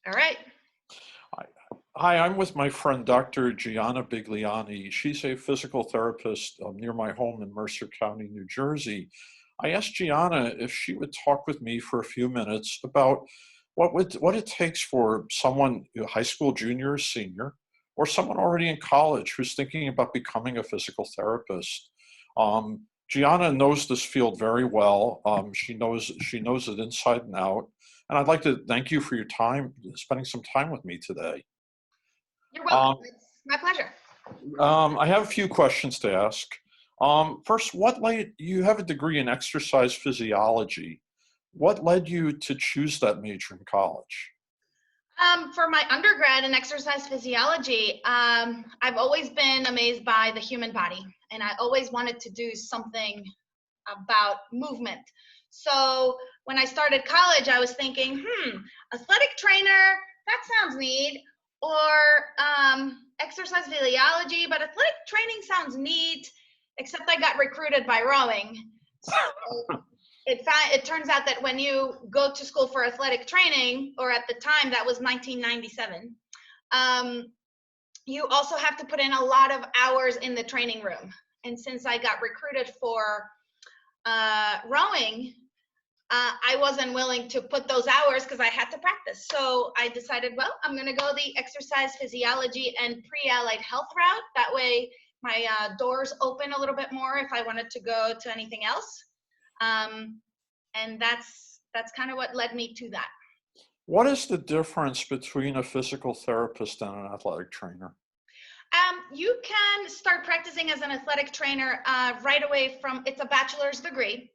All right. Hi, I'm with my friend Dr. Gianna Bigliani. She's a physical therapist near my home in Mercer County, New Jersey. I asked Gianna if she would talk with me for a few minutes about what it takes for someone, a high school junior or senior, or someone already in college who's thinking about becoming a physical therapist. Gianna knows this field very well. She knows it inside and out. And I'd like to thank you for your time, spending some time with me today. You're welcome. Um, It's my pleasure. I have a few questions to ask. First, you have a degree in exercise physiology. What led you to choose that major in college? For my undergrad in exercise physiology, I've always been amazed by the human body, and I always wanted to do something about movement. So when I started college, I was thinking, athletic trainer, that sounds neat, or exercise physiology, but athletic training sounds neat, except I got recruited by rowing. So it turns out that when you go to school for athletic training, or at the time that was 1997, um, you also have to put in a lot of hours in the training room. And since I got recruited for rowing, I wasn't willing to put those hours because I had to practice. So I decided, well, I'm going to go the exercise physiology and pre-allied health route. That way, my doors open a little bit more if I wanted to go to anything else. Um, and that's kind of what led me to that. What is the difference between a physical therapist and an athletic trainer? You can start practicing as an athletic trainer right away from, it's a bachelor's degree.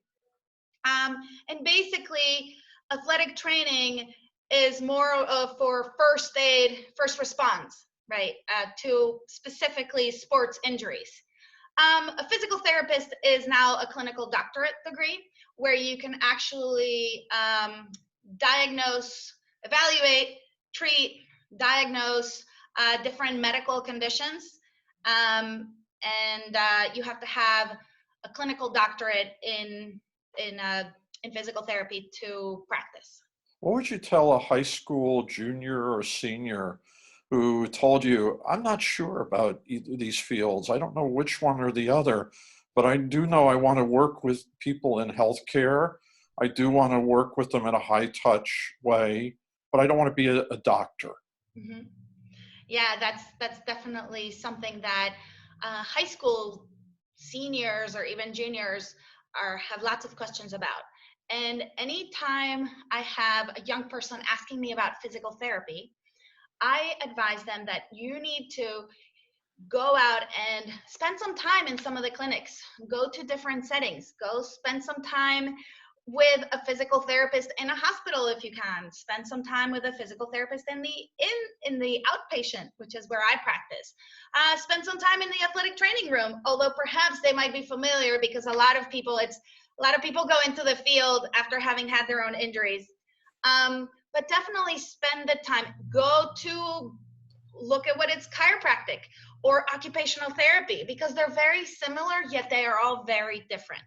And basically, athletic training is more for first aid, first response, right, to specifically sports injuries. A physical therapist is now a clinical doctorate degree where you can actually diagnose, evaluate, treat, diagnose different medical conditions. And you have to have a clinical doctorate in physical therapy to practice. What would you tell a high school junior or senior who told you, I'm not sure about either of these fields. I don't know which one or the other, but I do know I want to work with people in healthcare. I do want to work with them in a high touch way, but I don't want to be a doctor. Mm-hmm. Yeah, that's definitely something that high school seniors or even juniors have lots of questions about. And anytime I have a young person asking me about physical therapy, I advise them that you need to go out and spend some time in some of the clinics, go to different settings, go spend some time with a physical therapist in a hospital if you can, spend some time with a physical therapist in the outpatient, which is where I practice, spend some time in the athletic training room, although perhaps they might be familiar because a lot of people go into the field after having had their own injuries. But definitely spend the time, go to look at what it's chiropractic or occupational therapy, because they're very similar, yet they are all very different.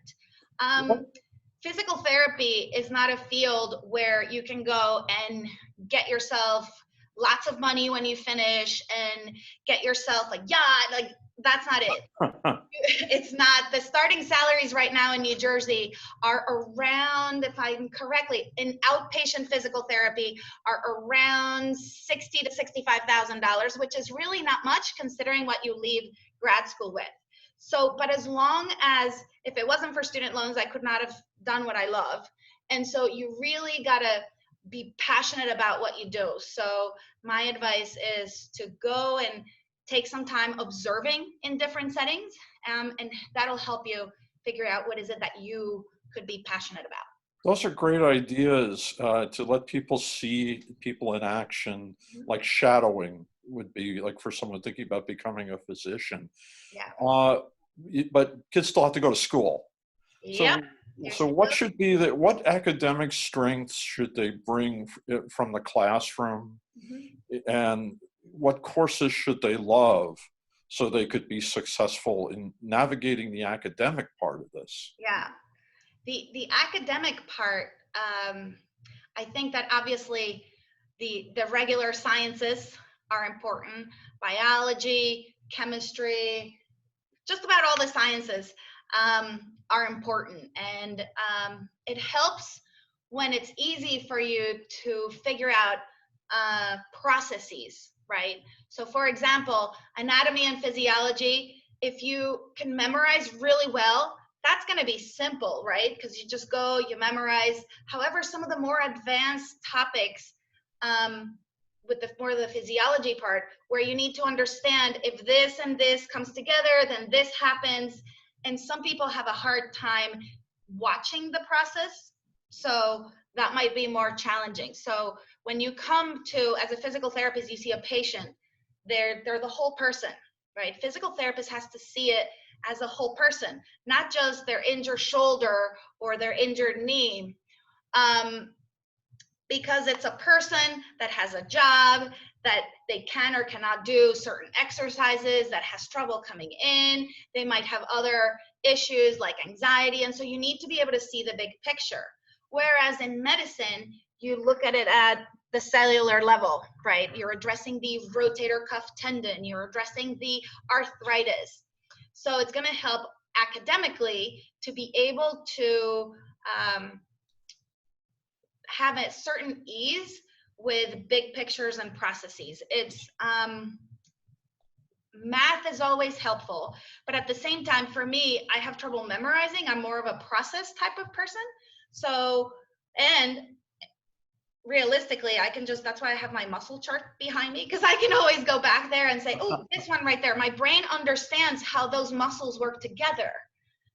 Um, Physical therapy is not a field where you can go and get yourself lots of money when you finish and get yourself a yacht. Like, that's not it. It's not. The starting salaries right now in New Jersey are around, if I'm correctly, in outpatient physical therapy are around $60,000 to $65,000, which is really not much considering what you leave grad school with. So, but as long as, if it wasn't for student loans, I could not have done what I love. And so you really gotta be passionate about what you do. So my advice is to go and take some time observing in different settings, and that'll help you figure out what is it that you could be passionate about. Those are great ideas to let people see people in action, like shadowing would be like for someone thinking about becoming a physician. Yeah. Uh, but kids still have to go to school. Yep. So, You're so still. what academic strengths should they bring from the classroom, Mhm. and what courses should they love so they could be successful in navigating the academic part of this? Yeah. The academic part, I think that obviously the regular sciences are important, biology, chemistry, just about all the sciences are important. And it helps when it's easy for you to figure out processes, right? So for example, anatomy and physiology, if you can memorize really well, that's going to be simple, right? Because you just go, you memorize. However, some of the more advanced topics, with the more of the physiology part, where you need to understand if this and this comes together, then this happens. And some people have a hard time watching the process. So that might be more challenging. So when you come to, as a physical therapist, you see a patient, they're the whole person, right? Physical therapist has to see it as a whole person, not just their injured shoulder or their injured knee. Because it's a person that has a job, that they can or cannot do certain exercises, that has trouble coming in. They might have other issues like anxiety. And so you need to be able to see the big picture. Whereas in medicine, you look at it at the cellular level, right? You're addressing the rotator cuff tendon, you're addressing the arthritis. So it's going to help academically to be able to have a certain ease with big pictures and processes. It's math is always helpful, but at the same time, for me, I have trouble memorizing. I'm more of a process type of person. So, and realistically, I can just, that's why I have my muscle chart behind me, because I can always go back there and say, oh, this one right there. My brain understands how those muscles work together,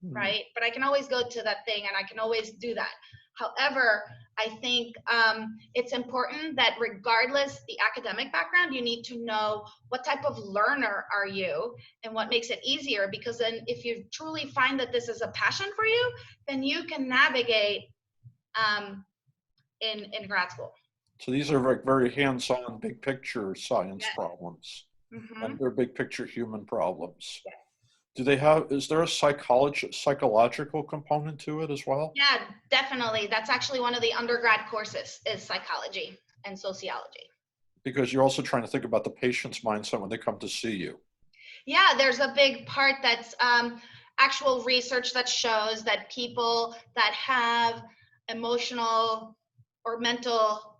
right? But I can always go to that thing and I can always do that. However, I think it's important that regardless the academic background, you need to know what type of learner are you and what makes it easier, because then if you truly find that this is a passion for you, then you can navigate in grad school. So these are like very hands-on, big picture science problems, and they're big picture human problems. Yes. Do they have, is there a psychological component to it as well? Yeah, definitely. That's actually one of the undergrad courses, is psychology and sociology. Because you're also trying to think about the patient's mindset when they come to see you. Yeah, there's a big part that's actual research that shows that people that have emotional or mental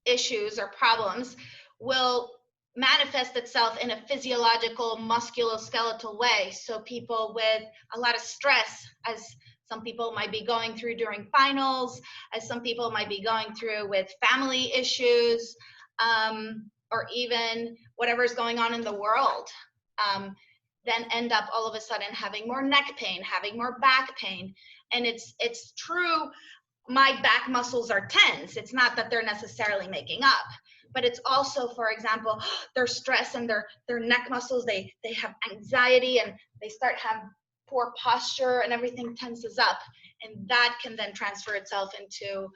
issues or problems will manifest itself in a physiological musculoskeletal way. So people with a lot of stress, as some people might be going through during finals, as some people might be going through with family issues, or even whatever's going on in the world, then end up all of a sudden having more neck pain, having more back pain. And it's true, my back muscles are tense. It's not that they're necessarily making up, but it's also, for example, their stress and their neck muscles, they have anxiety and they start have poor posture and everything tenses up. And that can then transfer itself into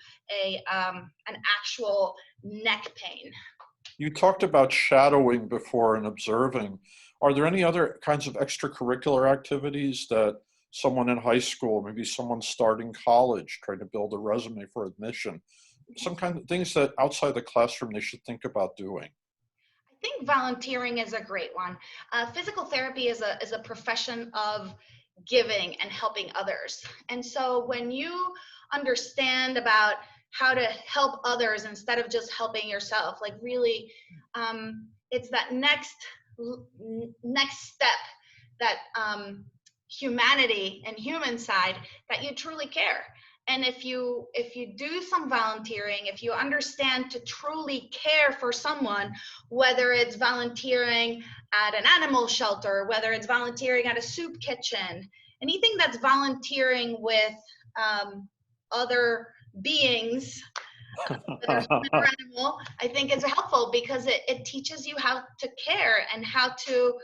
an actual neck pain. You talked about shadowing before and observing. Are there any other kinds of extracurricular activities that someone in high school, maybe someone starting college, trying to build a resume for admission, some kind of things that outside the classroom they should think about doing? I think volunteering is a great one. Physical therapy is a profession of giving and helping others. And so when you understand about how to help others instead of just helping yourself, like really, it's that next step, that humanity and human side, that you truly care. And if you do some volunteering, if you understand to truly care for someone, whether it's volunteering at an animal shelter, whether it's volunteering at a soup kitchen, anything that's volunteering with other beings, whether human or animal, I think is helpful, because it teaches you how to care and how to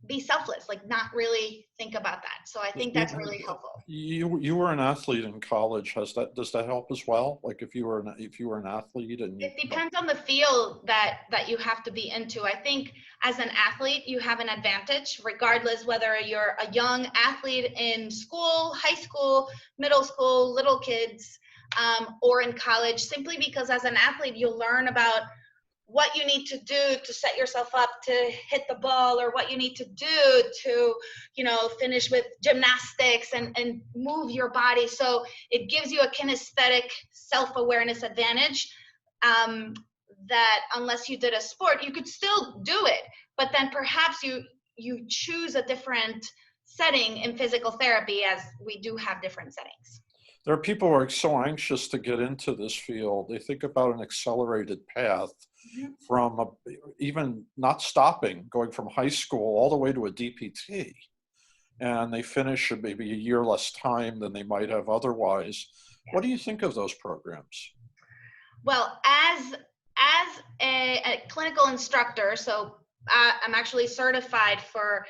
be selfless, like not really think about that. So I think that's really helpful. You were an athlete in college. Does that help as well? Like if you were an athlete and it depends on the field that you have to be into. I think as an athlete, you have an advantage, regardless whether you're a young athlete in school, high school, middle school, little kids. or in college, simply because as an athlete, you'll learn about what you need to do to set yourself up to hit the ball, or what you need to do to, finish with gymnastics and move your body. So it gives you a kinesthetic self-awareness advantage, that unless you did a sport, you could still do it, but then perhaps you choose a different setting in physical therapy, as we do have different settings. There are people who are so anxious to get into this field. They think about an accelerated path from even not stopping, going from high school all the way to a DPT. And they finish in maybe a year less time than they might have otherwise. What do you think of those programs? Well, as a clinical instructor, so I'm actually certified for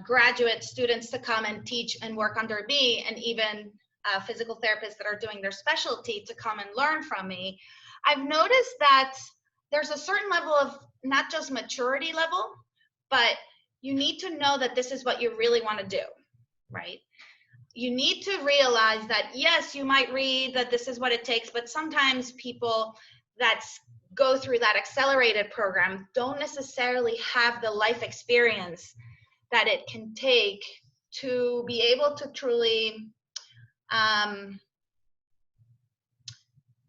graduate students to come and teach and work under me, and even physical therapists that are doing their specialty to come and learn from me. I've noticed that there's a certain level of not just maturity level, but you need to know that this is what you really want to do, right? You need to realize that, yes, you might read that this is what it takes, but sometimes people that go through that accelerated program don't necessarily have the life experience that it can take to be able to truly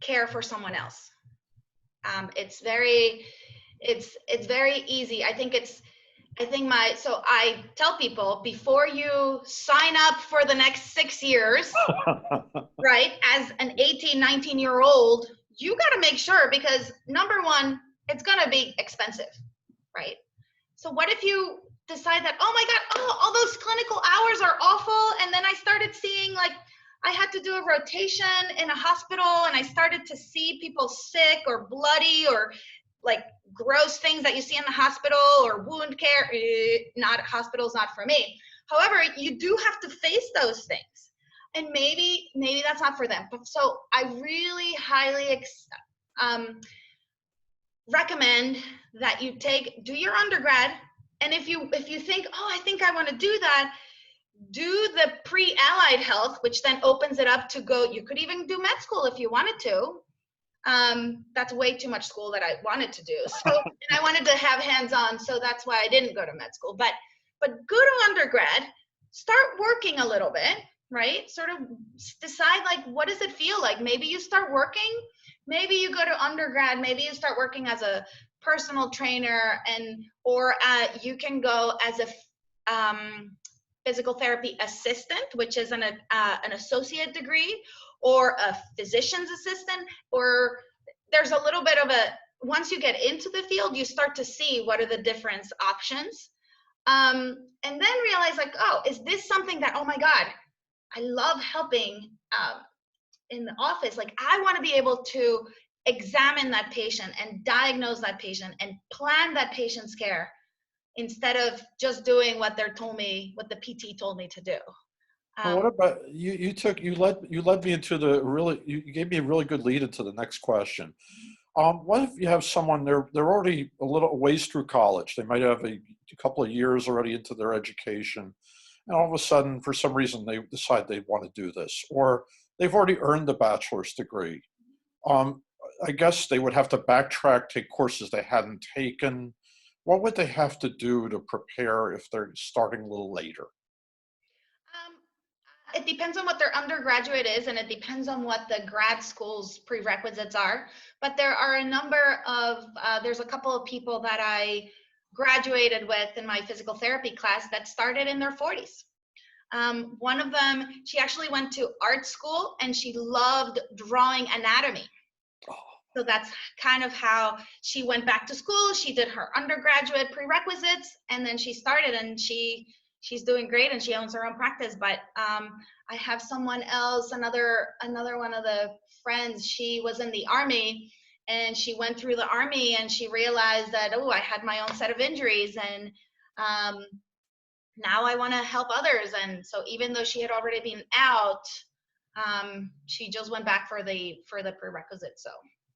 care for someone else. It's very easy. So I tell people, before you sign up for the next 6 years, right, as an 18, 19-year-old, you got to make sure, because number one, it's going to be expensive, right? So what if you decide that, oh my God, all those clinical hours are awful. And then I started seeing, like, I had to do a rotation in a hospital, and I started to see people sick or bloody or like gross things that you see in the hospital, or wound care. Not hospitals, not for me. However, you do have to face those things, and maybe that's not for them. So I really highly recommend that you do your undergrad, and if you think, oh, I think I want to do that, do the pre-allied health, which then opens it up to go. You could even do med school if you wanted to. That's way too much school that I wanted to do. So, and I wanted to have hands-on, so that's why I didn't go to med school. But go to undergrad, start working a little bit, right? Sort of decide, like, what does it feel like? Maybe you start working, maybe you go to undergrad, maybe you start working as a personal trainer, or you can go as a physical therapy assistant, which is an associate degree, or a physician's assistant, or there's a little bit of once you get into the field, you start to see what are the different options. And then realize, like, oh, is this something that, oh my God, I love helping in the office. Like, I want to be able to examine that patient and diagnose that patient and plan that patient's care, instead of just doing what the PT told me to do. Well, what about you? You led me into you gave me a really good lead into the next question. What if you have someone, they're already a little ways through college, they might have a couple of years already into their education, and all of a sudden, for some reason, they decide they want to do this, or they've already earned a bachelor's degree. I guess they would have to backtrack, take courses they hadn't taken. What would they have to do to prepare if they're starting a little later? It depends on what their undergraduate is, and it depends on what the grad school's prerequisites are. But there are a number of, there's a couple of people that I graduated with in my physical therapy class that started in their 40s. One of them, she actually went to art school, and she loved drawing anatomy. So that's kind of how she went back to school. She did her undergraduate prerequisites, and then she started, and she's doing great, and she owns her own practice. But I have someone else, another one of the friends, she was in the Army, and she went through the Army, and she realized that, oh, I had my own set of injuries, and now I want to help others. And so even though she had already been out, she just went back for the prerequisite. So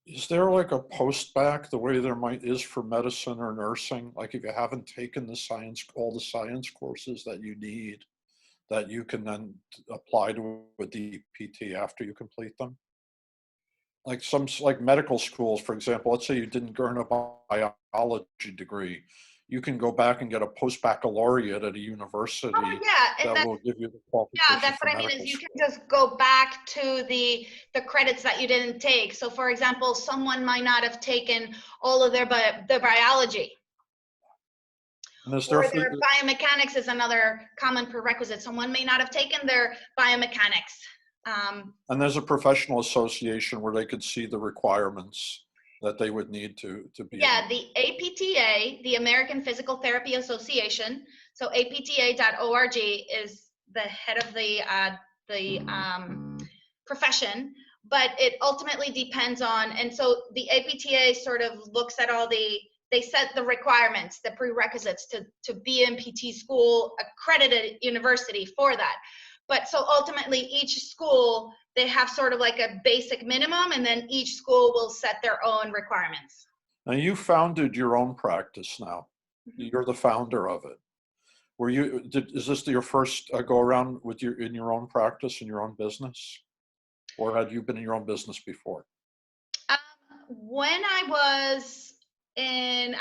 Is there like a post-bac the way there is for medicine or nursing? Like, if you haven't taken all the science courses that you need, that you can then apply to a DPT after you complete them? like medical schools, for example. Let's say you didn't earn a biology degree, you can go back and get a post-baccalaureate at a Oh university yeah, and that that, will give you the yeah, qualification that's for what I mean medical is you can school. just go back to the credits that you didn't take. So for example, someone might not have taken all of their biology, And is there, or their biomechanics is another common prerequisite. Someone may not have taken their biomechanics. and there's a professional association where they could see the requirements that they would need to be Yeah, able. the APTA, the American Physical Therapy Association. So apta.org is the head of the profession, but it ultimately depends on, and so the APTA sort of looks at all they set the requirements, the prerequisites to be in PT school, accredited university for that. But so ultimately each school, they have sort of like a basic minimum, and then each school will set their own requirements. Now you founded your own practice now. Mhm. You're the founder of it. Is this your first go around with in your own practice, in your own business? Or had you been in your own business before? Um, when I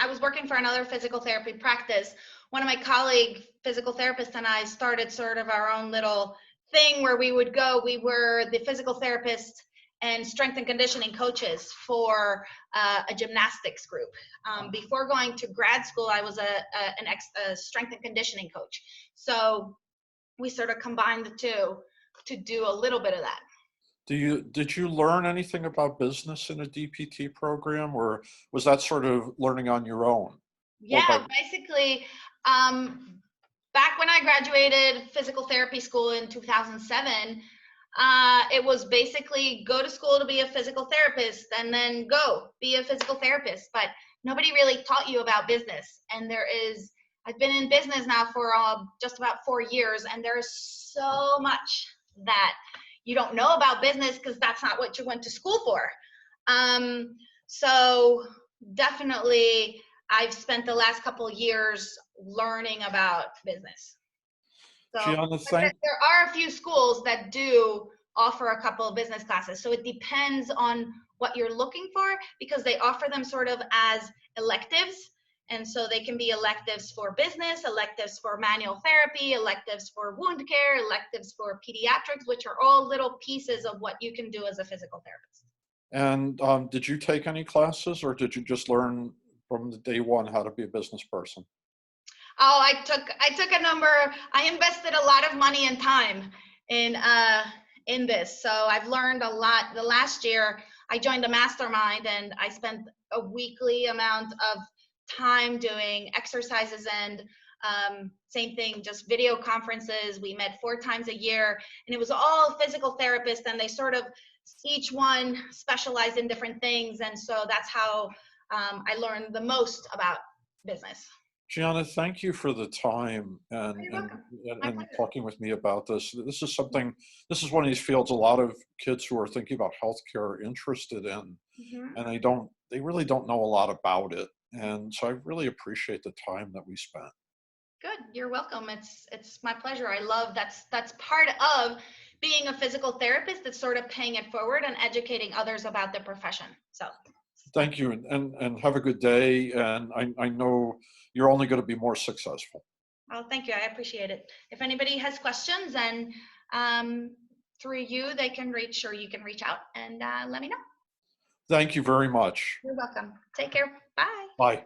was working for another physical therapy practice. One of my colleague physical therapists and I started sort of our own little thing where we would go. We were the physical therapist and strength and conditioning coaches for a gymnastics group. Before going to grad school, I was a strength and conditioning coach. So we sort of combined the two to do a little bit of that. Did you learn anything about business in a DPT program, or was that sort of learning on your own? Or by Yeah, basically, um, back when I graduated physical therapy school in 2007, it was basically go to school to be a physical therapist and then go be a physical therapist. But nobody really taught you about business. And I've been in business now for just about 4 years, and there is so much that you don't know about business because that's not what you went to school for. So definitely, I've spent the last couple of years learning about business. So, Gianna, but there are a few schools that do offer a couple of business classes. So it depends on what you're looking for, because they offer them sort of as electives. And so they can be electives for business, electives for manual therapy, electives for wound care, electives for pediatrics, which are all little pieces of what you can do as a physical therapist. and did you take any classes, or did you just learn from the day one how to be a business person? Oh, I took a number. I invested a lot of money and time in this. So I've learned a lot. The last year I joined a mastermind, and I spent a weekly amount of time doing exercises, and same thing, just video conferences. We met 4 times a year, and it was all physical therapists, and they sort of each one specialized in different things. And so that's how I learned the most about business. Gianna, thank you for the time You're welcome. My and pleasure. talking with me about this. This is one of these fields a lot of kids who are thinking about healthcare are interested in, Mhm. and they really don't know a lot about it. And so I really appreciate the time that we spent. Good. You're welcome. It's my pleasure. I love that's part of being a physical therapist. It's sort of paying it forward and educating others about the profession. So it's my Thank you, and have a good day. And I know you're only going to be more successful. oh, thank you. I appreciate it. If anybody has questions, and um, through you, they can reach, or you can reach out and let me know. Thank you very much. You're welcome. Take care. Bye. Bye.